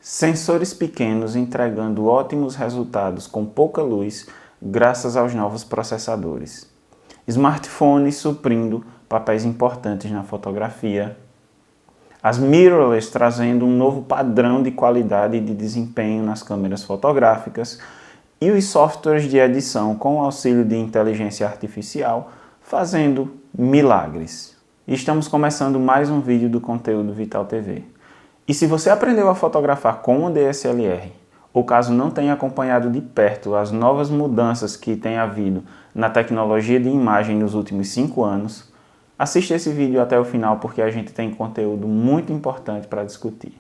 Sensores pequenos entregando ótimos resultados com pouca luz graças aos novos processadores. Smartphones suprindo papéis importantes na fotografia. As mirrorless trazendo um novo padrão de qualidade e de desempenho nas câmeras fotográficas. E os softwares de edição com o auxílio de inteligência artificial fazendo milagres. Estamos começando mais um vídeo do conteúdo Vital TV. E se você aprendeu a fotografar com o DSLR, ou caso não tenha acompanhado de perto as novas mudanças que tem havido na tecnologia de imagem nos últimos 5 anos, assista esse vídeo até o final porque a gente tem conteúdo muito importante para discutir.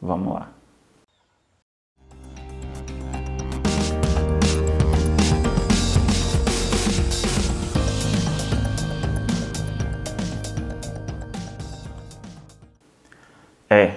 Vamos lá!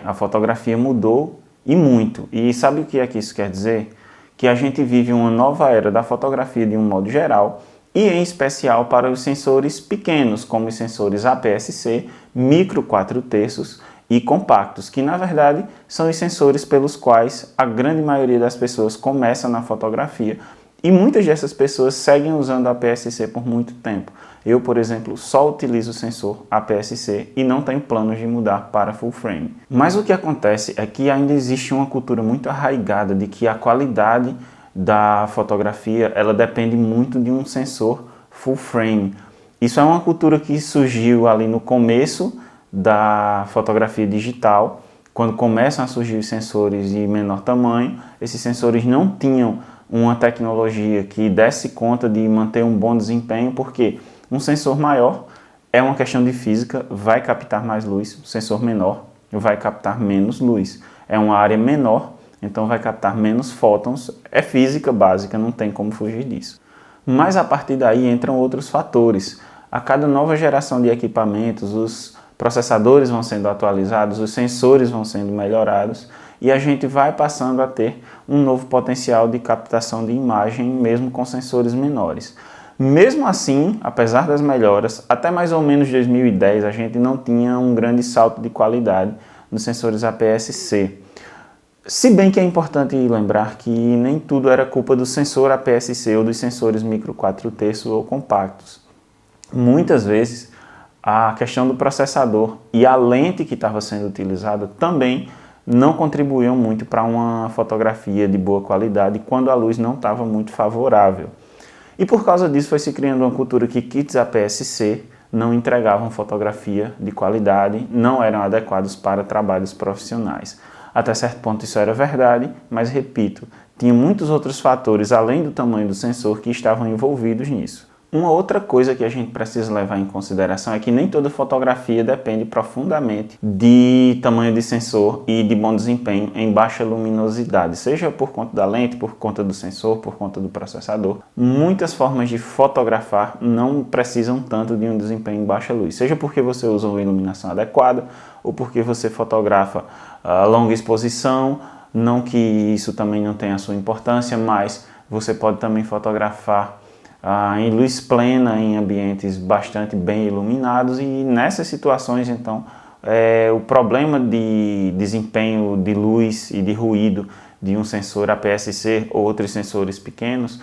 A fotografia mudou e muito. E sabe o que é que isso quer dizer? Que a gente vive uma nova era da fotografia de um modo geral e em especial para os sensores pequenos, como os sensores APS-C, micro 4/3 e compactos, que na verdade são os sensores pelos quais a grande maioria das pessoas começa na fotografia e muitas dessas pessoas seguem usando a APS-C por muito tempo. Eu, por exemplo, só utilizo o sensor APS-C e não tenho planos de mudar para full frame. Mas o que acontece é que ainda existe uma cultura muito arraigada de que a qualidade da fotografia ela depende muito de um sensor full frame. Isso é uma cultura que surgiu ali no começo da fotografia digital, quando começam a surgir os sensores de menor tamanho. Esses sensores não tinham uma tecnologia que desse conta de manter um bom desempenho, porque um sensor maior é uma questão de física, vai captar mais luz, um sensor menor vai captar menos luz. É uma área menor, então vai captar menos fótons, é física básica, não tem como fugir disso. Mas a partir daí entram outros fatores. A cada nova geração de equipamentos, os processadores vão sendo atualizados, os sensores vão sendo melhorados e a gente vai passando a ter um novo potencial de captação de imagem, mesmo com sensores menores. Mesmo assim, apesar das melhoras, até mais ou menos 2010 a gente não tinha um grande salto de qualidade nos sensores APS-C. Se bem que é importante lembrar que nem tudo era culpa do sensor APS-C ou dos sensores micro 4/3 ou compactos. Muitas vezes a questão do processador e a lente que estava sendo utilizada também não contribuíam muito para uma fotografia de boa qualidade quando a luz não estava muito favorável. E por causa disso foi se criando uma cultura que kits APS-C não entregavam fotografia de qualidade, não eram adequados para trabalhos profissionais. Até certo ponto isso era verdade, mas repito, tinha muitos outros fatores além do tamanho do sensor que estavam envolvidos nisso. Uma outra coisa que a gente precisa levar em consideração é que nem toda fotografia depende profundamente de tamanho de sensor e de bom desempenho em baixa luminosidade, seja por conta da lente, por conta do sensor, por conta do processador. Muitas formas de fotografar não precisam tanto de um desempenho em baixa luz, seja porque você usa uma iluminação adequada ou porque você fotografa a longa exposição, não que isso também não tenha a sua importância, mas você pode também fotografar em luz plena, em ambientes bastante bem iluminados e nessas situações, então, o problema de desempenho de luz e de ruído de um sensor APS-C ou outros sensores pequenos,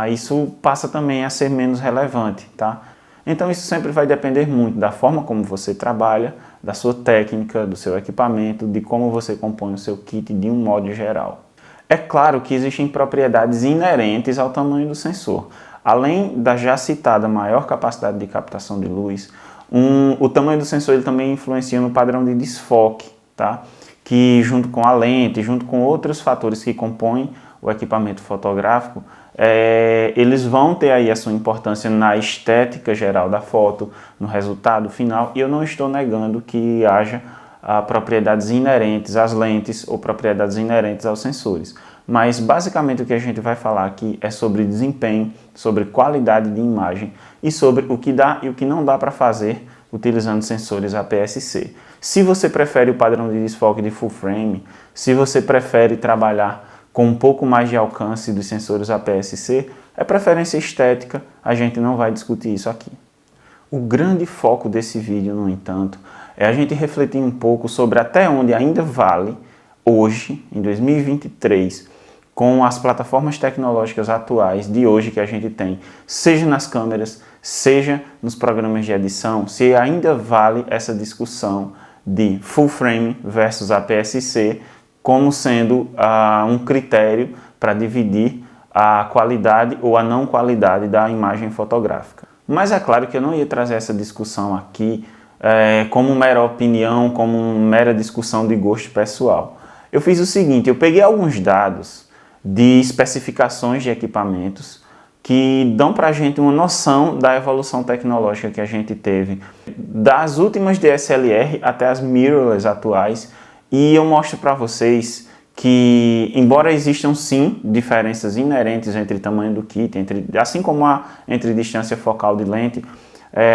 isso passa também a ser menos relevante, tá? Então isso sempre vai depender muito da forma como você trabalha, da sua técnica, do seu equipamento, de como você compõe o seu kit de um modo geral. É claro que existem propriedades inerentes ao tamanho do sensor. Além da já citada maior capacidade de captação de luz, o tamanho do sensor ele também influencia no padrão de desfoque, tá? Que junto com a lente, junto com outros fatores que compõem o equipamento fotográfico, eles vão ter aí a sua importância na estética geral da foto, no resultado final, e eu não estou negando que haja propriedades inerentes às lentes ou propriedades inerentes aos sensores. Mas basicamente o que a gente vai falar aqui é sobre desempenho, sobre qualidade de imagem e sobre o que dá e o que não dá para fazer utilizando sensores APS-C. Se você prefere o padrão de desfoque de full frame, se você prefere trabalhar com um pouco mais de alcance dos sensores APS-C, é preferência estética, a gente não vai discutir isso aqui. O grande foco desse vídeo, no entanto, é a gente refletir um pouco sobre até onde ainda vale hoje, em 2023, com as plataformas tecnológicas atuais de hoje que a gente tem, seja nas câmeras, seja nos programas de edição, se ainda vale essa discussão de full frame versus APS-C como sendo um critério para dividir a qualidade ou a não qualidade da imagem fotográfica. Mas é claro que eu não ia trazer essa discussão aqui como mera opinião, como mera discussão de gosto pessoal. Eu fiz o seguinte, eu peguei alguns dados de especificações de equipamentos que dão para a gente uma noção da evolução tecnológica que a gente teve, das últimas DSLR até as mirrorless atuais, e eu mostro para vocês que, embora existam sim diferenças inerentes entre tamanho do kit, assim como há entre distância focal de lente,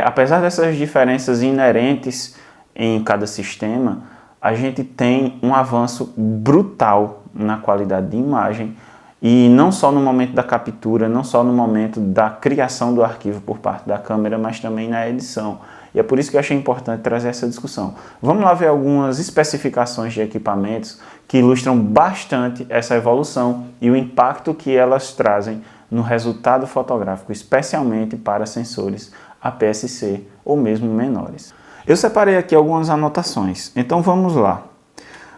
apesar dessas diferenças inerentes em cada sistema, a gente tem um avanço brutal na qualidade de imagem, e não só no momento da captura, não só no momento da criação do arquivo por parte da câmera, mas também na edição. E é por isso que eu achei importante trazer essa discussão. Vamos lá ver algumas especificações de equipamentos que ilustram bastante essa evolução e o impacto que elas trazem no resultado fotográfico, especialmente para sensores APS-C ou mesmo menores. Eu separei aqui algumas anotações, então vamos lá.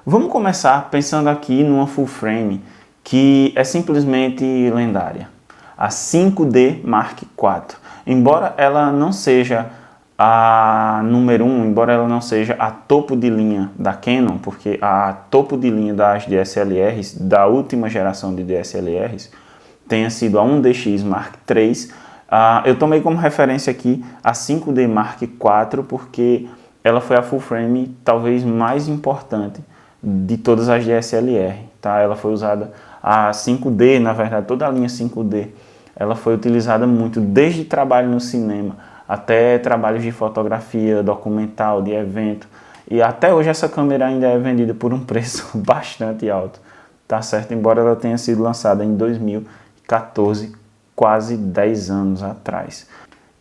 Vamos começar pensando aqui numa full frame que é simplesmente lendária, a 5D Mark IV. Embora ela não seja a número 1, embora ela não seja a topo de linha da Canon, porque a topo de linha das DSLRs, da última geração de DSLRs, tenha sido a 1DX Mark III, eu tomei como referência aqui a 5D Mark IV, porque ela foi a full frame talvez mais importante de todas as DSLR, tá? Ela foi usada, a 5D, na verdade, toda a linha 5D, ela foi utilizada muito, desde trabalho no cinema, até trabalhos de fotografia, documental, de evento, e até hoje essa câmera ainda é vendida por um preço bastante alto, tá certo? Embora ela tenha sido lançada em 2014, quase 10 anos atrás.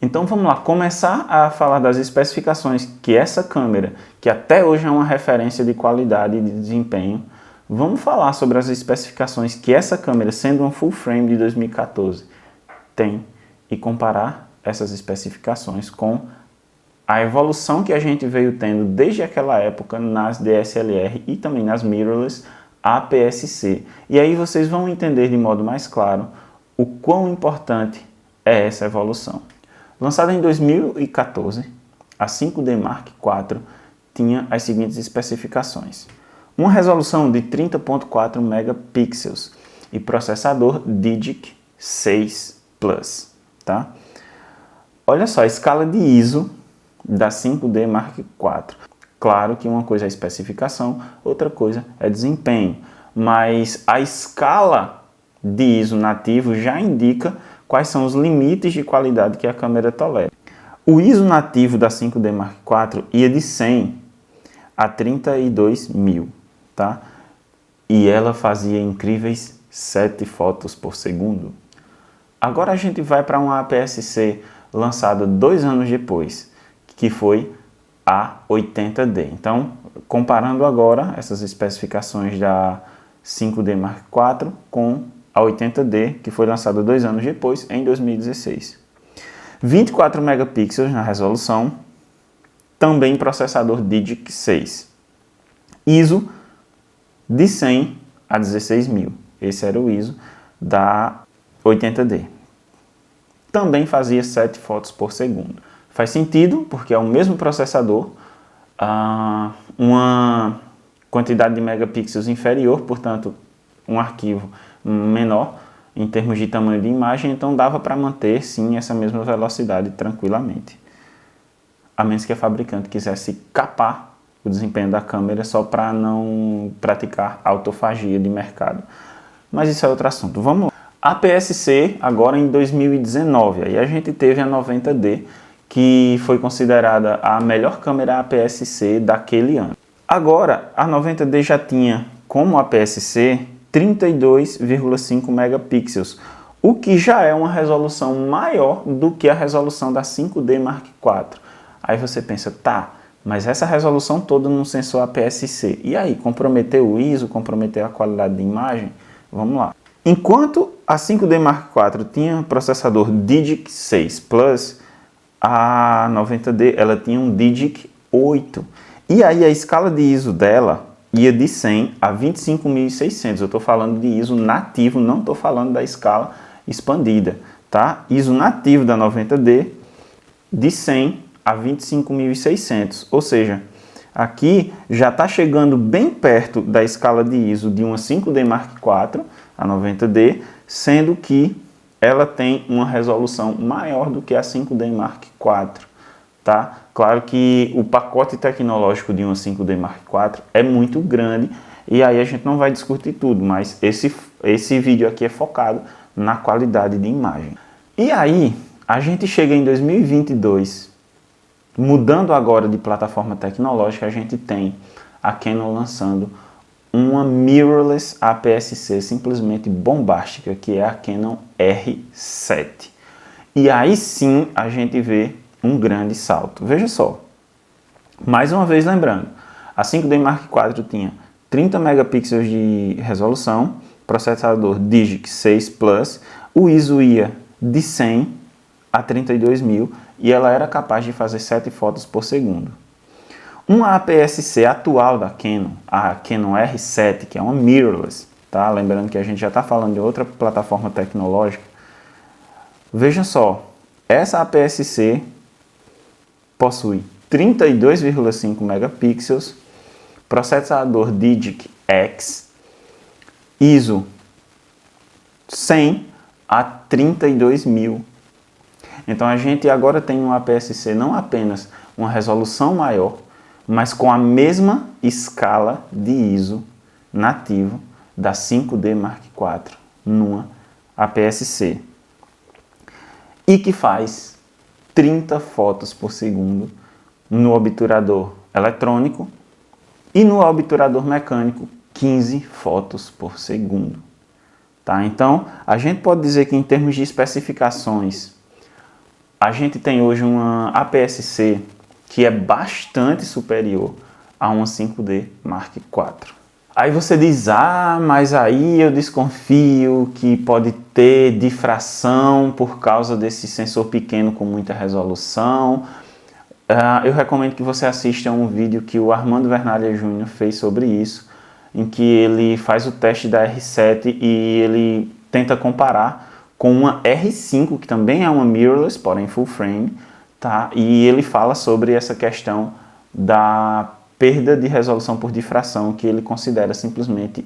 Então vamos lá, começar a falar das especificações que essa câmera, que até hoje é uma referência de qualidade e de desempenho, vamos falar sobre as especificações que essa câmera, sendo uma full frame de 2014, tem e comparar essas especificações com a evolução que a gente veio tendo desde aquela época nas DSLR e também nas mirrorless APS-C. E aí vocês vão entender de modo mais claro o quão importante é essa evolução. Lançada em 2014, a 5D Mark IV tinha as seguintes especificações. Uma resolução de 30.4 megapixels e processador Digic 6 Plus, tá? Olha só, a escala de ISO da 5D Mark IV. Claro que uma coisa é especificação, outra coisa é desempenho, mas a escala de ISO nativo já indica quais são os limites de qualidade que a câmera tolera. O ISO nativo da 5D Mark IV ia de 100 a 32.000, tá? E ela fazia incríveis 7 fotos por segundo. Agora a gente vai para uma APS-C lançada 2 anos depois, que foi a 80D. Então, comparando agora essas especificações da 5D Mark IV com a 80D, que foi lançada 2 anos depois, em 2016. 24 megapixels na resolução, também processador Digic 6. ISO de 100 a 16.000. Esse era o ISO da 80D. Também fazia 7 fotos por segundo. Faz sentido, porque é o mesmo processador, uma quantidade de megapixels inferior, portanto, um arquivo menor em termos de tamanho de imagem, então dava para manter sim essa mesma velocidade tranquilamente. A menos que a fabricante quisesse capar o desempenho da câmera só para não praticar autofagia de mercado. Mas isso é outro assunto. Vamos lá. APS-C agora em 2019, aí a gente teve a 90D, que foi considerada a melhor câmera APS-C daquele ano. Agora, a 90D já tinha como APS-C 32,5 megapixels, o que já é uma resolução maior do que a resolução da 5D Mark IV. Aí você pensa, tá, mas essa resolução toda num sensor APS-C. E aí, comprometeu o ISO, comprometeu a qualidade de imagem? Vamos lá. Enquanto a 5D Mark IV tinha processador Digic 6 Plus, a 90D ela tinha um Digic 8. E aí a escala de ISO dela ia de 100 a 25.600. Eu estou falando de ISO nativo, não estou falando da escala expandida, tá? ISO nativo da 90D de 100 a 25.600, ou seja, aqui já está chegando bem perto da escala de ISO de uma 5D Mark IV, a 90D, sendo que ela tem uma resolução maior do que a 5D Mark IV, tá? Claro que o pacote tecnológico de uma 5D Mark IV é muito grande e aí a gente não vai discutir tudo, mas esse vídeo aqui é focado na qualidade de imagem. E aí, a gente chega em 2022, mudando agora de plataforma tecnológica, a gente tem a Canon lançando uma mirrorless APS-C simplesmente bombástica, que é a Canon R7. E aí sim a gente vê um grande salto. Veja só, mais uma vez lembrando, a 5D Mark IV tinha 30 megapixels de resolução, processador Digic 6 Plus, o ISO ia de 100 a 32.000 e ela era capaz de fazer 7 fotos por segundo. Uma APS-C atual da Canon, a Canon R7, que é uma mirrorless, tá? Lembrando que a gente já está falando de outra plataforma tecnológica. Veja só, essa APS-C possui 32,5 megapixels, processador Digic X, ISO 100 a 32.000. Então a gente agora tem um APS-C não apenas uma resolução maior, mas com a mesma escala de ISO nativo da 5D Mark IV numa APS-C. E que faz 30 fotos por segundo no obturador eletrônico e no obturador mecânico 15 fotos por segundo. Tá? Então, a gente pode dizer que em termos de especificações, a gente tem hoje uma APS-C que é bastante superior a uma 5D Mark IV. Aí você diz, mas aí eu desconfio que pode ter difração por causa desse sensor pequeno com muita resolução. Eu recomendo que você assista a um vídeo que o Armando Vernalha Jr. fez sobre isso, em que ele faz o teste da R7 e ele tenta comparar com uma R5, que também é uma mirrorless, porém full frame, tá? E ele fala sobre essa questão da perda de resolução por difração, que ele considera simplesmente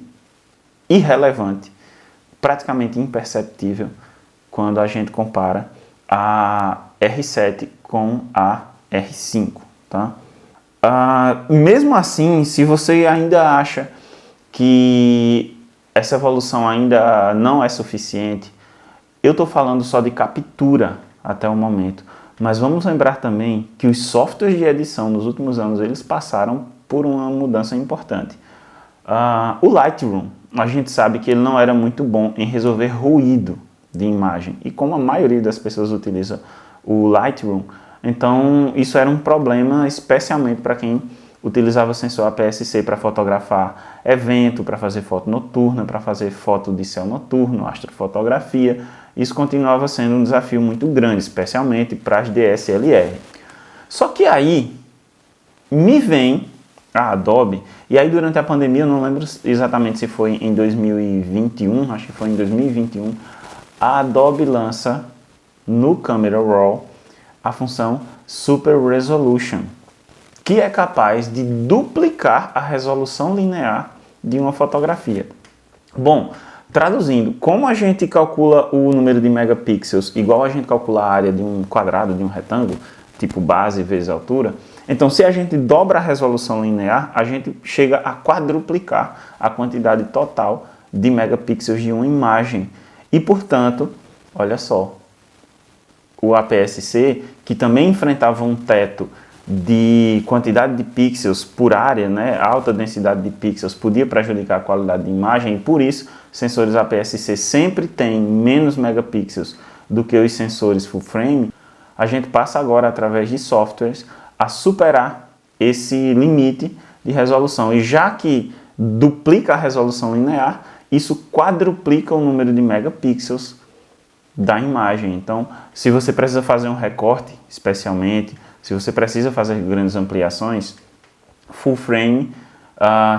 irrelevante, praticamente imperceptível, quando a gente compara a R7 com a R5, tá? Mesmo assim, se você ainda acha que essa evolução ainda não é suficiente, eu estou falando só de captura até o momento, mas vamos lembrar também que os softwares de edição nos últimos anos eles passaram por uma mudança importante. O Lightroom, a gente sabe que ele não era muito bom em resolver ruído de imagem, e como a maioria das pessoas utiliza o Lightroom, então isso era um problema especialmente para quem utilizava sensor APS-C para fotografar evento, para fazer foto noturna, para fazer foto de céu noturno, astrofotografia. Isso continuava sendo um desafio muito grande, especialmente para as DSLR. Só que aí me vem a Adobe, e aí durante a pandemia, eu não lembro exatamente se foi em 2021, acho que foi em 2021, a Adobe lança no Camera Raw a função Super Resolution, que é capaz de duplicar a resolução linear de uma fotografia. Bom, traduzindo, como a gente calcula o número de megapixels igual a gente calcula a área de um quadrado, de um retângulo, tipo base vezes altura, então se a gente dobra a resolução linear, a gente chega a quadruplicar a quantidade total de megapixels de uma imagem. E, portanto, olha só, o APS-C, que também enfrentava um teto de quantidade de pixels por área, né, alta densidade de pixels, podia prejudicar a qualidade de imagem, e por isso sensores APS-C sempre têm menos megapixels do que os sensores full frame. A gente passa agora, através de softwares, a superar esse limite de resolução. E já que duplica a resolução linear, isso quadruplica o número de megapixels da imagem. Então, se você precisa fazer um recorte, especialmente, se você precisa fazer grandes ampliações, full frame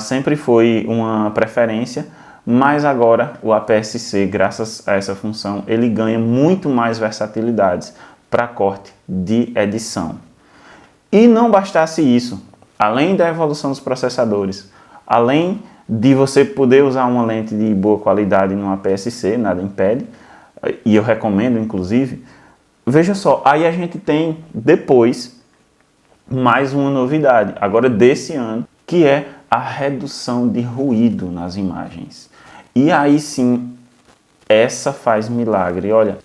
sempre foi uma preferência, mas agora o APS-C, graças a essa função, ele ganha muito mais versatilidades para corte de edição. E não bastasse isso, além da evolução dos processadores, além de você poder usar uma lente de boa qualidade no APS-C, nada impede, e eu recomendo inclusive, veja só, aí a gente tem depois mais uma novidade, agora desse ano, que é a redução de ruído nas imagens. E aí sim, essa faz milagre. Olha,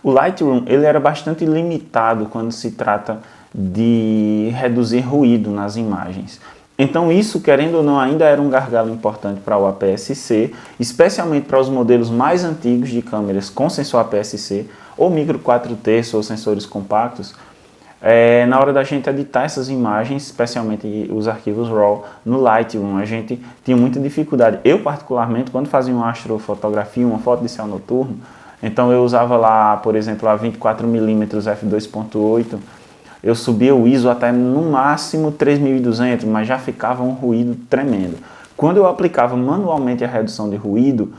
o Lightroom ele era bastante limitado quando se trata de reduzir ruído nas imagens. Então isso, querendo ou não, ainda era um gargalo importante para o APS-C, especialmente para os modelos mais antigos de câmeras com sensor APS-C, ou micro 4 terços, ou sensores compactos. Na hora da gente editar essas imagens, especialmente os arquivos RAW, no Lightroom, a gente tinha muita dificuldade. Eu, particularmente, quando fazia uma astrofotografia, uma foto de céu noturno, então eu usava lá, por exemplo, a 24mm f2.8, eu subia o ISO até no máximo 3200, mas já ficava um ruído tremendo. Quando eu aplicava manualmente a redução de ruído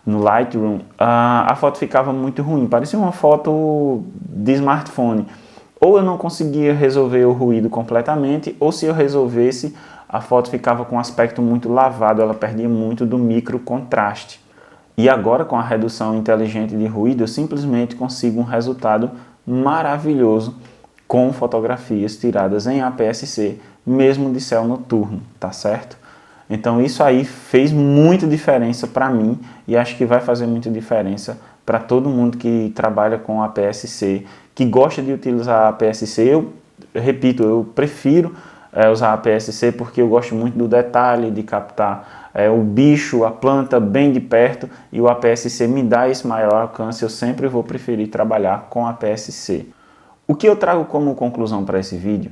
no Lightroom, a foto ficava muito ruim, parecia uma foto de smartphone. Ou eu não conseguia resolver o ruído completamente, ou se eu resolvesse, a foto ficava com um aspecto muito lavado, ela perdia muito do micro contraste. E agora, com a redução inteligente de ruído, eu simplesmente consigo um resultado maravilhoso com fotografias tiradas em APS-C, mesmo de céu noturno, tá certo? Então isso aí fez muita diferença para mim e acho que vai fazer muita diferença para todo mundo que trabalha com APS-C, que gosta de utilizar APS-C. Eu repito, eu prefiro usar APS-C porque eu gosto muito do detalhe, de captar o bicho, a planta bem de perto, e o APS-C me dá esse maior alcance. Eu sempre vou preferir trabalhar com APS-C. O que eu trago como conclusão para esse vídeo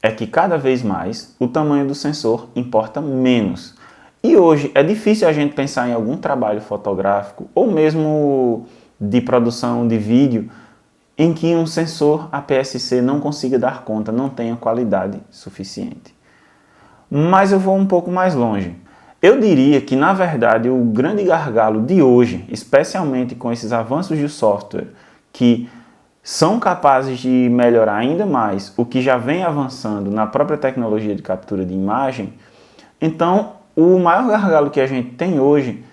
é que cada vez mais o tamanho do sensor importa menos. E hoje é difícil a gente pensar em algum trabalho fotográfico ou mesmo de produção de vídeo em que um sensor APS-C não consiga dar conta, não tenha qualidade suficiente. Mas eu vou um pouco mais longe. Eu diria que, na verdade, o grande gargalo de hoje, especialmente com esses avanços de software que são capazes de melhorar ainda mais o que já vem avançando na própria tecnologia de captura de imagem, então o maior gargalo que a gente tem hoje,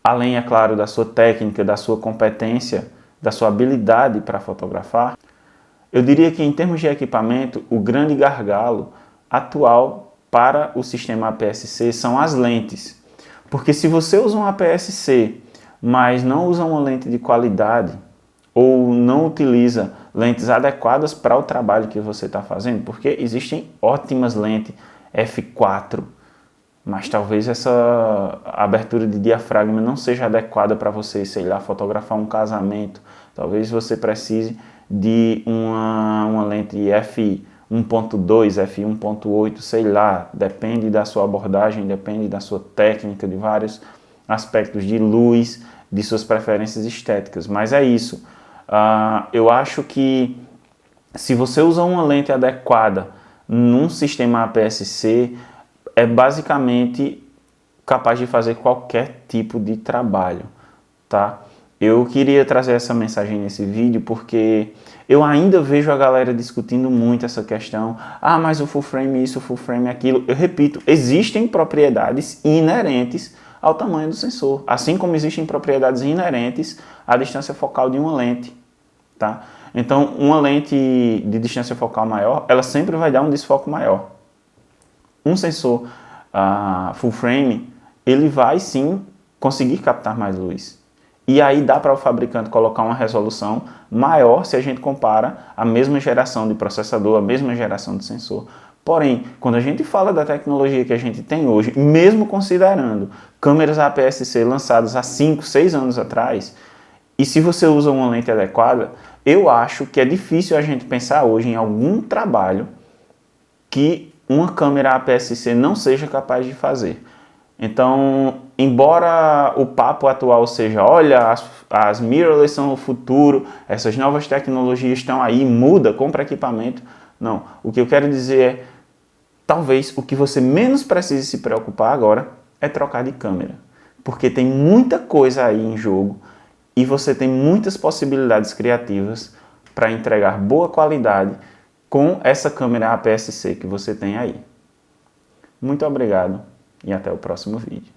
além, é claro, da sua técnica, da sua competência, da sua habilidade para fotografar, eu diria que em termos de equipamento, o grande gargalo atual para o sistema APS-C são as lentes. Porque se você usa um APS-C, mas não usa uma lente de qualidade, ou não utiliza lentes adequadas para o trabalho que você está fazendo, porque existem ótimas lentes f4, mas talvez essa abertura de diafragma não seja adequada para você, sei lá, fotografar um casamento. Talvez você precise de uma lente f1.2, f1.8, sei lá, depende da sua abordagem, depende da sua técnica, de vários aspectos de luz, de suas preferências estéticas, mas é isso. Eu acho que se você usa uma lente adequada num sistema APS-C, é basicamente capaz de fazer qualquer tipo de trabalho, tá? Eu queria trazer essa mensagem nesse vídeo porque eu ainda vejo a galera discutindo muito essa questão. Mas o full frame isso, o full frame aquilo. Eu repito, existem propriedades inerentes ao tamanho do sensor, assim como existem propriedades inerentes à distância focal de uma lente, tá? Então, uma lente de distância focal maior, ela sempre vai dar um desfoque maior. Um sensor full frame, ele vai sim conseguir captar mais luz. E aí dá para o fabricante colocar uma resolução maior se a gente compara a mesma geração de processador, a mesma geração de sensor. Porém, quando a gente fala da tecnologia que a gente tem hoje, mesmo considerando câmeras APS-C lançadas há 5, 6 anos atrás, e se você usa uma lente adequada, eu acho que é difícil a gente pensar hoje em algum trabalho que uma câmera APS-C não seja capaz de fazer. Então, embora o papo atual seja, olha, as mirrorless são o futuro, essas novas tecnologias estão aí, muda, compra equipamento. Não, o que eu quero dizer é, talvez o que você menos precise se preocupar agora é trocar de câmera. Porque tem muita coisa aí em jogo e você tem muitas possibilidades criativas para entregar boa qualidade com essa câmera APS-C que você tem aí. Muito obrigado e até o próximo vídeo.